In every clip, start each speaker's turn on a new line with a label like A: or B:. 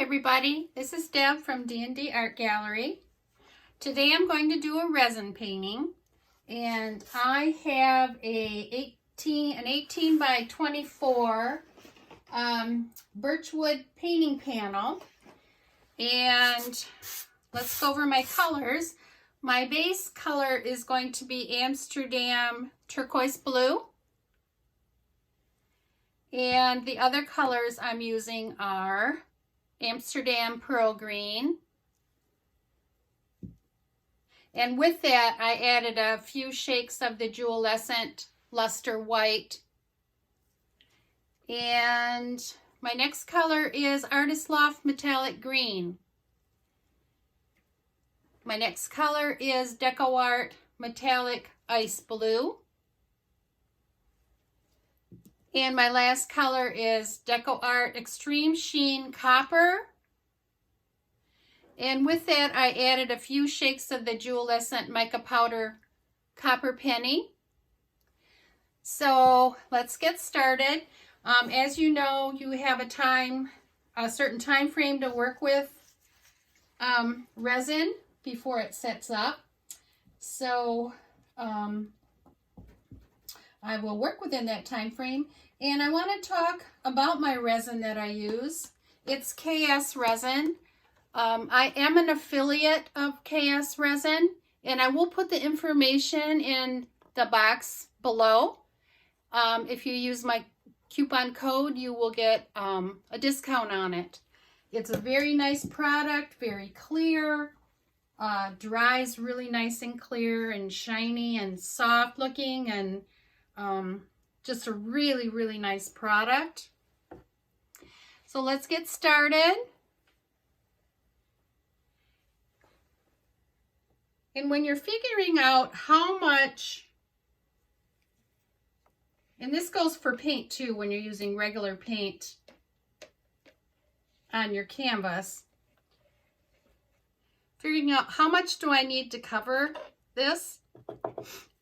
A: everybody, this is Deb from DnDArtGallery. Today I'm going to do a resin painting, and I have an 18 by 24 birchwood painting panel. And let's go over my colors. My base color is going to be Amsterdam turquoise blue. And the other colors I'm using are Amsterdam pearl green. And with that, I added a few shakes of the Jewelescent luster white. And my next color is Artist Loft metallic green. My next color is DecoArt metallic ice blue. And my last color is DecoArt Extreme Sheen Copper. And with that, I added a few shakes of the Jewelescent mica powder copper penny. So let's get started. As you know, you have a certain time frame to work with resin before it sets up. So I will work within that time frame. And I want to talk about my resin that I use. It's KSResin. I am an affiliate of KSResin, and I will put the information in the box below. If you use my coupon code, you will get a discount on it. It's a very nice product, very clear, dries really nice and clear and shiny and soft looking, and just a really, really nice product. So let's get started. And when you're figuring out how much, and this goes for paint too, when you're using regular paint on your canvas, figuring out how much do I need to cover this,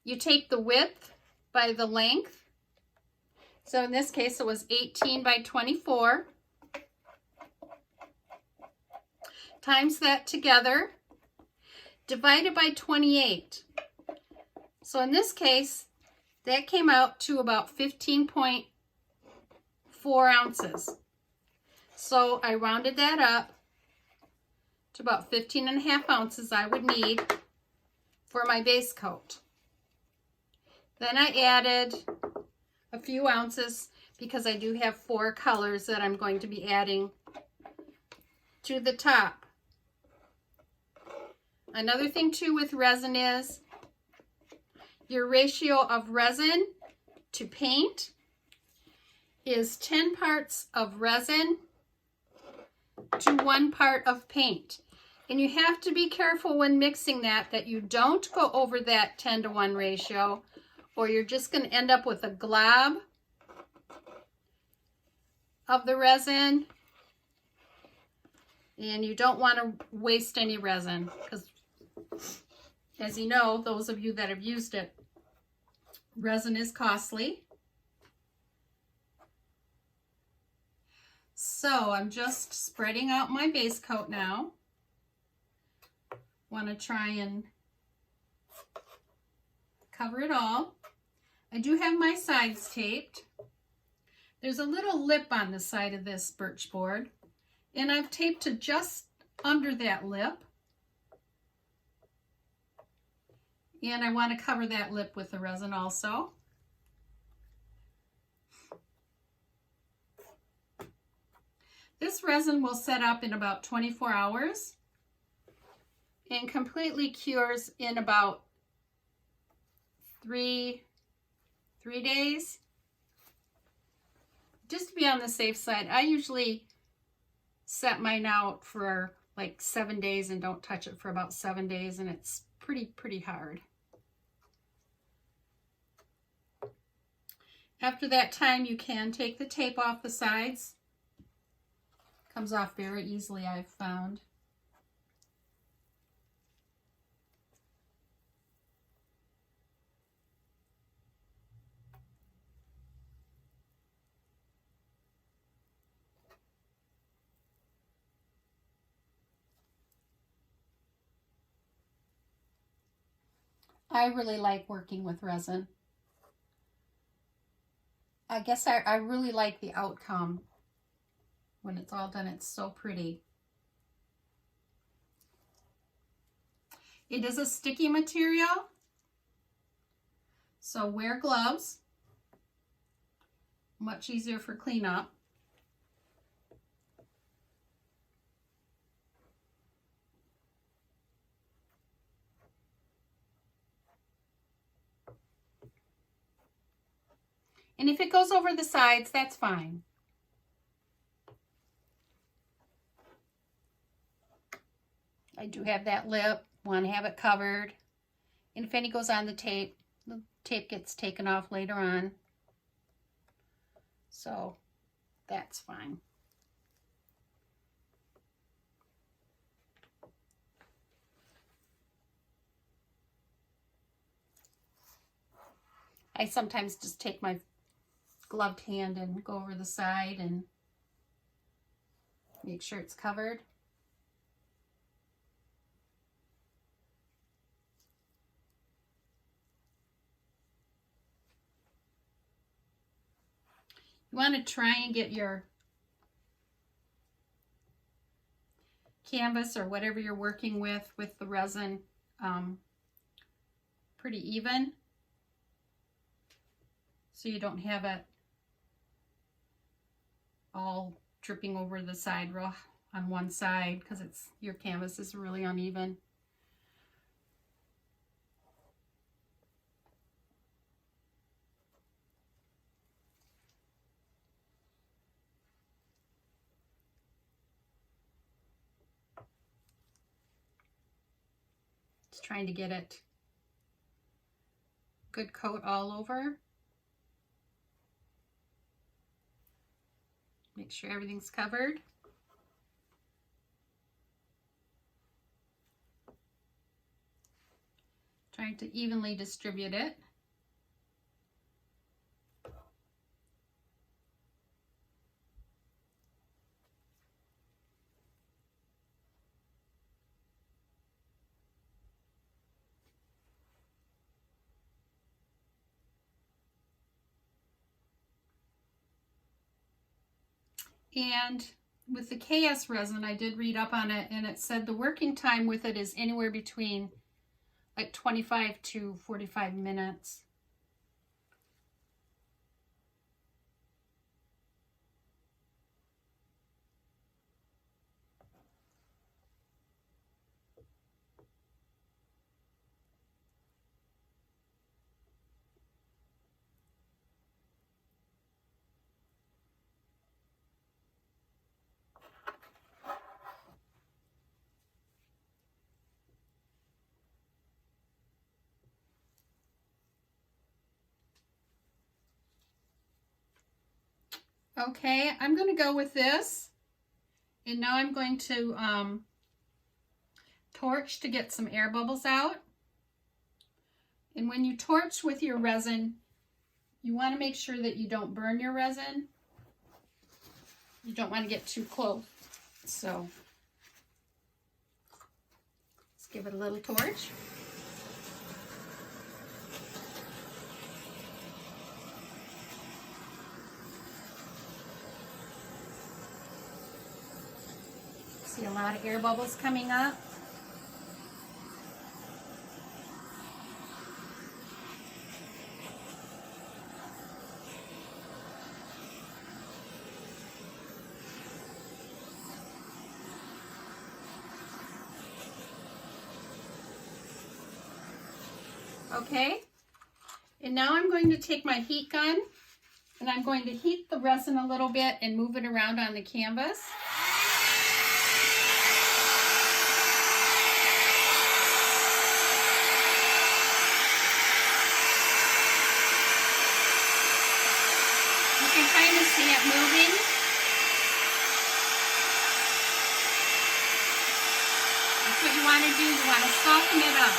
A: you take the width by the length. So in this case, it was 18 by 24. Times that together, divided by 28. So in this case, that came out to about 15.4 ounces. So I rounded that up to about 15.5 ounces I would need for my base coat. Then I added a few ounces because I do have 4 colors that I'm going to be adding to the top. Another thing too with resin is your ratio of resin to paint is 10 parts of resin to 1 part of paint. And you have to be careful when mixing that you don't go over that 10-to-1 ratio, or you're just going to end up with a glob of the resin, and you don't want to waste any resin because, as you know, those of you that have used it, resin is costly. So I'm just spreading out my base coat now. Want to try and cover it all. I do have my sides taped. There's a little lip on the side of this birch board, and I've taped to just under that lip. And I want to cover that lip with the resin also. This resin will set up in about 24 hours and completely cures in about 3 days. Just to be on the safe side, I usually set mine out for like 7 days and don't touch it for about 7 days, and it's pretty hard. After that time, you can take the tape off the sides. Comes off very easily, I've found. I really like working with resin. I guess I really like the outcome. When it's all done, it's so pretty. It is a sticky material, so wear gloves. Much easier for cleanup. And if it goes over the sides, that's fine. I do have that lip, want to have it covered. And if any goes on the tape gets taken off later on. So that's fine. I sometimes just take my gloved hand and go over the side and make sure it's covered. You want to try and get your canvas or whatever you're working with the resin pretty even, so you don't have it all dripping over the side row on one side, because your canvas is really uneven. Just trying to get it good coat all over. Make sure everything's covered. Trying to evenly distribute it. And with the KSResin, I did read up on it, and it said the working time with it is anywhere between like 25 to 45 minutes. Okay, I'm going to go with this, and now I'm going to torch to get some air bubbles out. And when you torch with your resin, you want to make sure that you don't burn your resin. You don't want to get too close. So let's give it a little torch. See a lot of air bubbles coming up. Okay, and now I'm going to take my heat gun and I'm going to heat the resin a little bit and move it around on the canvas. You can kind of see it moving. That's what you want to do. You want to soften it up.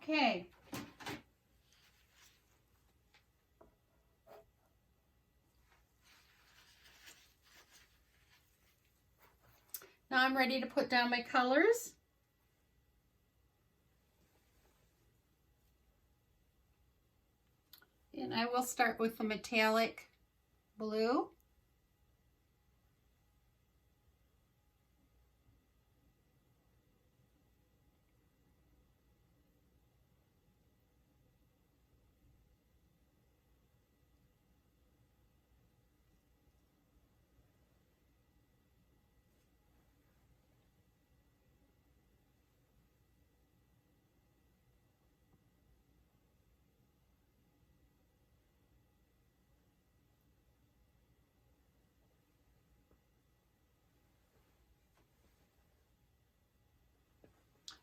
A: Okay. Now I'm ready to put down my colors. And I will start with the metallic blue.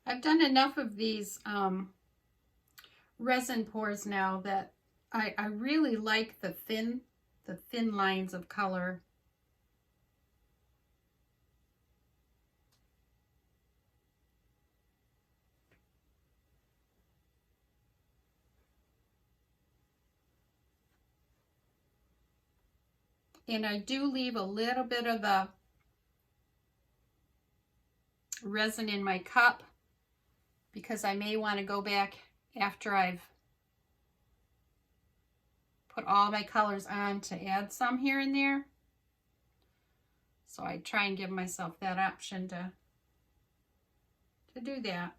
A: I've done enough of these resin pours now that I really like the thin lines of color. And I do leave a little bit of the resin in my cup because I may want to go back after I've put all my colors on to add some here and there. So I try and give myself that option to do that.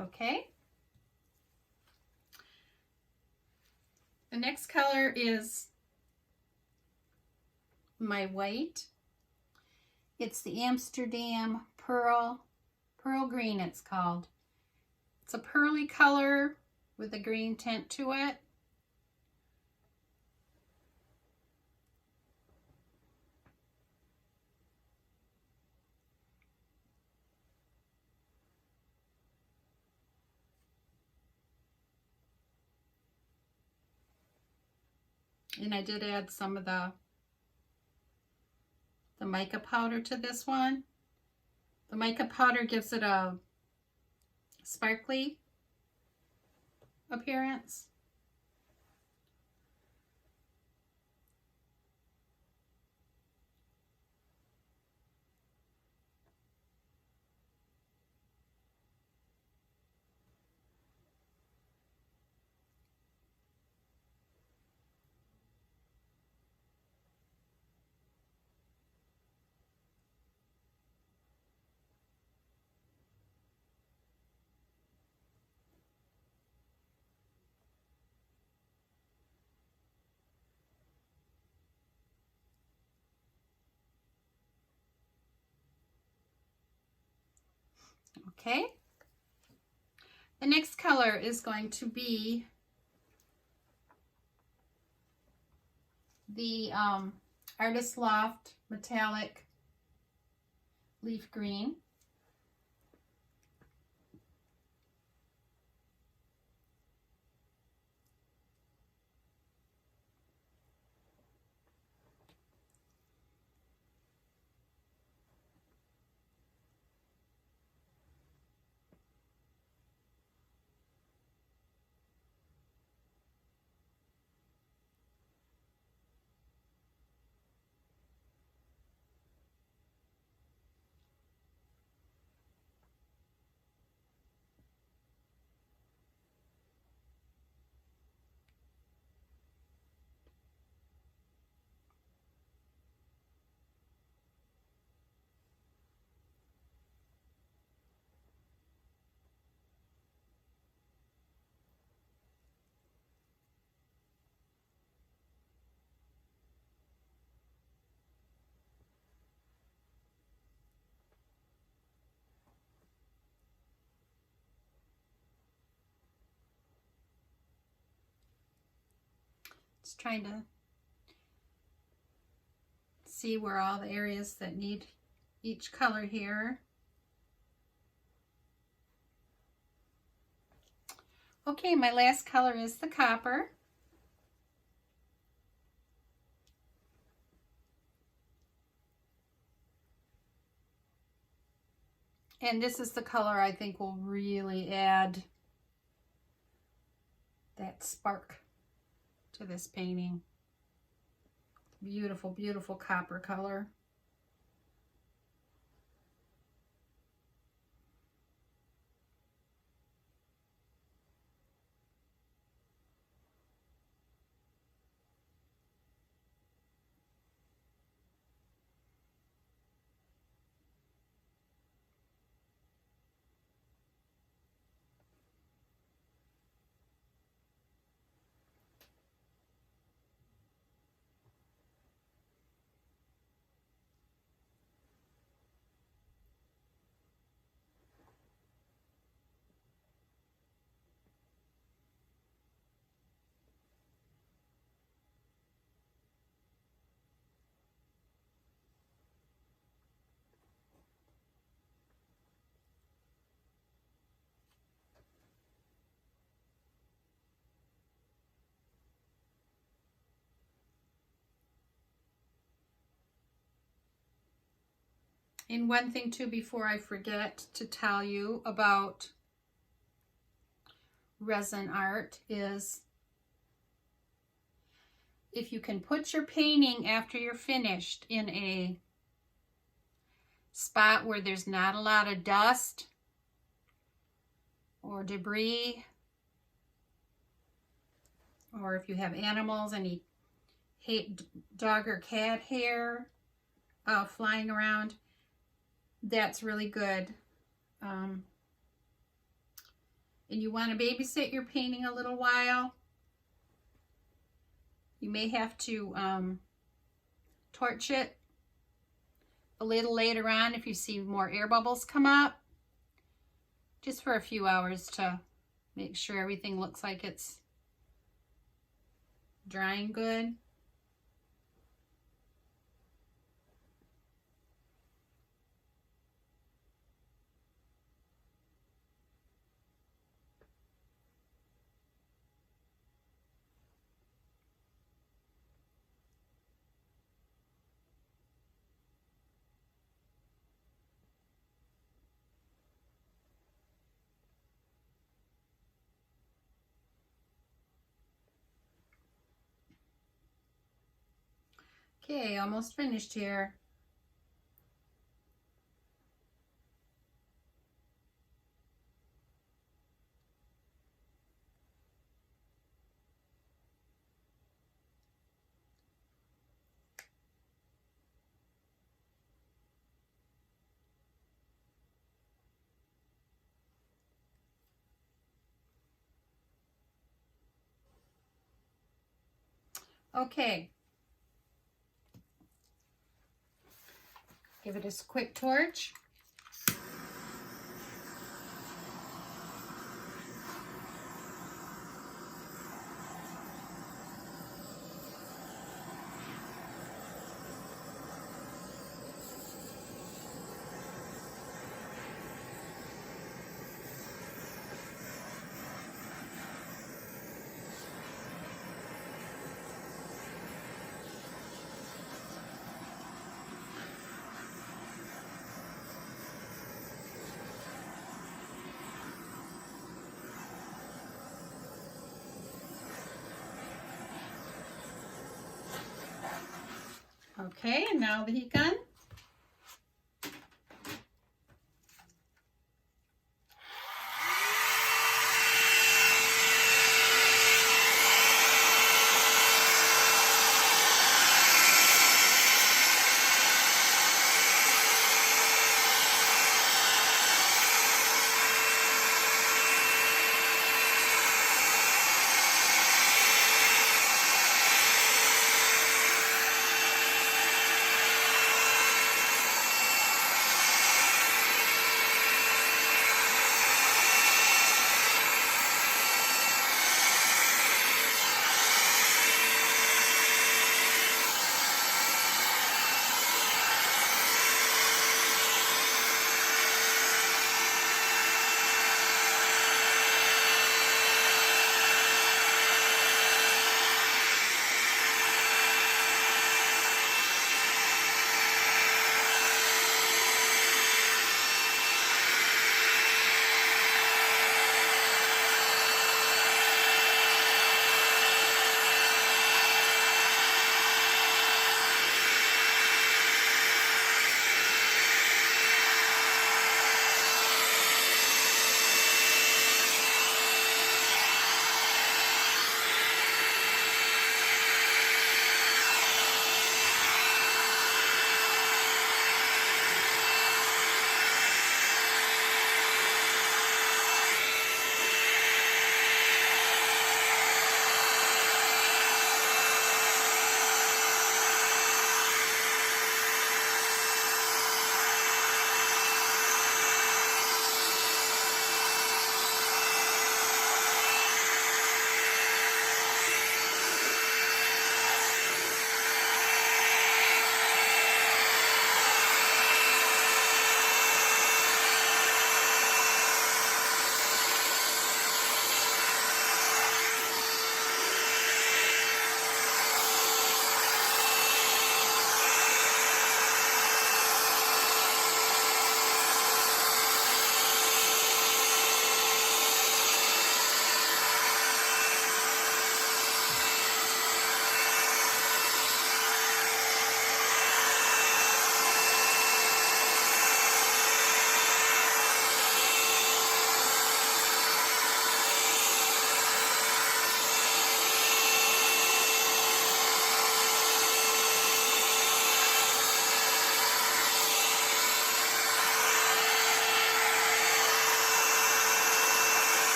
A: Okay. The next color is my white. It's the Amsterdam Pearl Green, it's called. It's a pearly color with a green tint to it. And I did add some of the mica powder to this one. The mica powder gives it a sparkly appearance. Okay. The next color is going to be the Artist Loft Metallic Leaf Green. just trying to see where all the areas that need each color here. Okay, my last color is the copper. And this is the color I think will really add that spark to this painting. Beautiful, beautiful copper color. And one thing too, before I forget to tell you about resin art, is if you can put your painting after you're finished in a spot where there's not a lot of dust or debris, or if you have animals and you hate dog or cat hair flying around, that's really good. And you want to babysit your painting a little while, you may have to torch it a little later on if you see more air bubbles come up, just for a few hours to make sure everything looks like it's drying good. Okay, almost finished here. Okay. Give it a quick torch. Okay, and now the heat gun.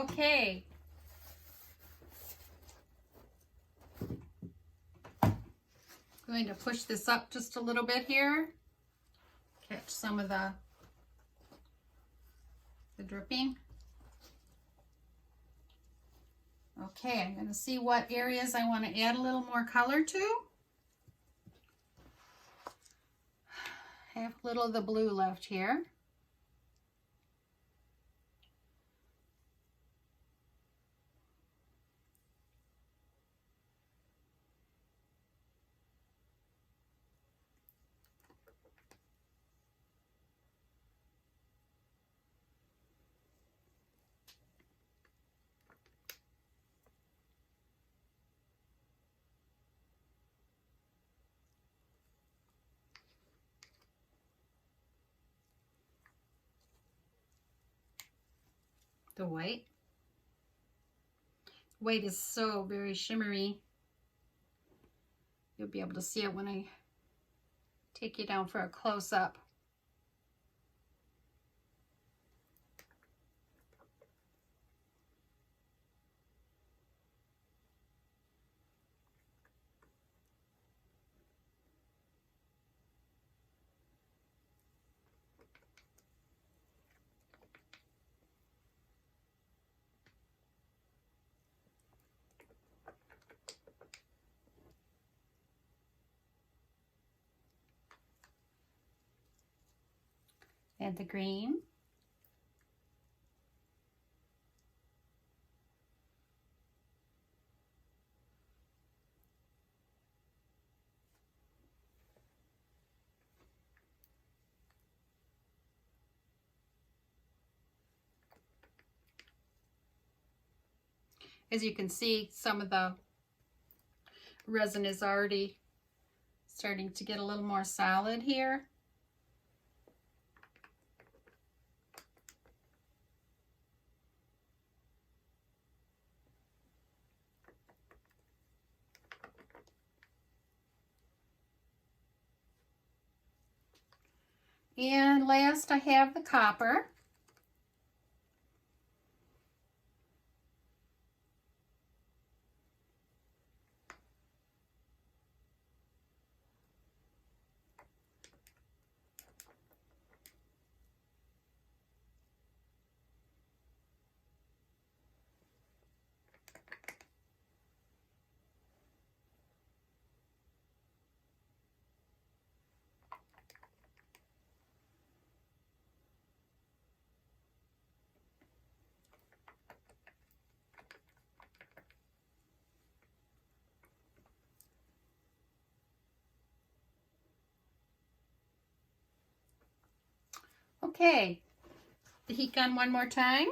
A: Okay. Going to push this up just a little bit here. Catch some of the dripping. Okay, I'm going to see what areas I want to add a little more color to. I have a little of the blue left here. The white. White is so very shimmery. You'll be able to see it when I take you down for a close-up. And the green. As you can see, some of the resin is already starting to get a little more solid here. And last I have the copper. Okay, the heat gun one more time.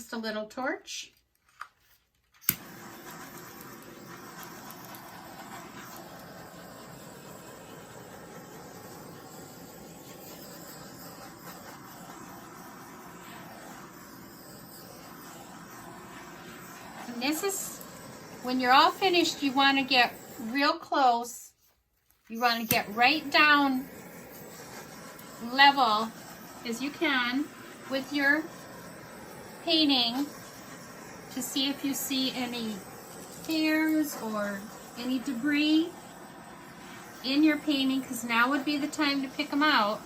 A: just a little torch. And this is, when you're all finished, you want to get real close. You want to get right down level as you can with your painting to see if you see any hairs or any debris in your painting, because now would be the time to pick them out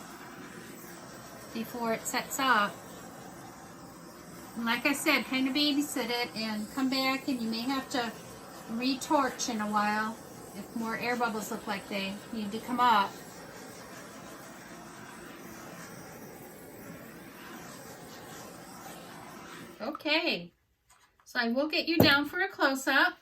A: before it sets up. And like I said, kind of babysit it and come back, and you may have to retorch in a while if more air bubbles look like they need to come up. Okay, so I will get you down for a close-up.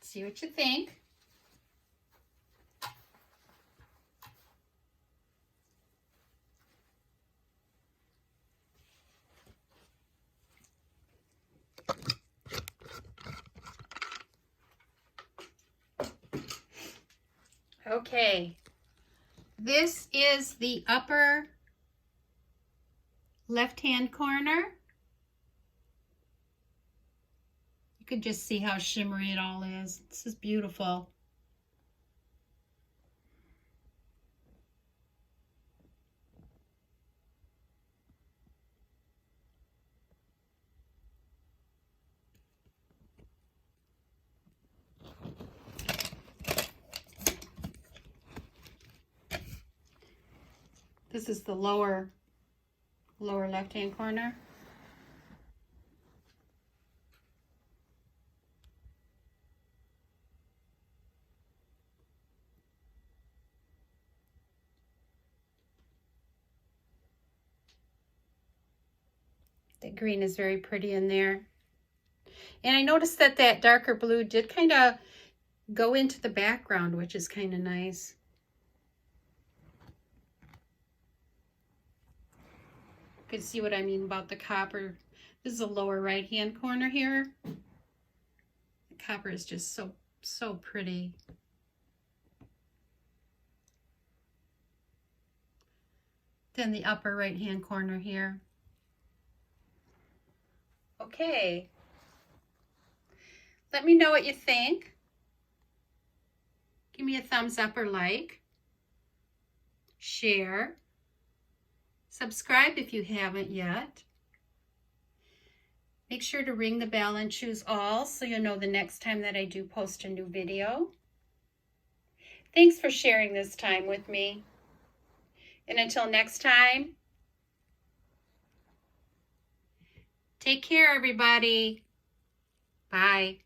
A: See what you think. Okay, this is the upper left-hand corner. You can just see how shimmery it all is. This is beautiful. This is the lower left-hand corner. The green is very pretty in there. And I noticed that that darker blue did kind of go into the background, which is kind of nice. You can see what I mean about the copper. This is the lower right-hand corner here. The copper is just so pretty. Then the upper right-hand corner here. Okay. Let me know what you think. Give me a thumbs up or like. Share. Subscribe if you haven't yet. Make sure to ring the bell and choose all so you'll know the next time that I do post a new video. Thanks for sharing this time with me. And until next time, take care, everybody. Bye.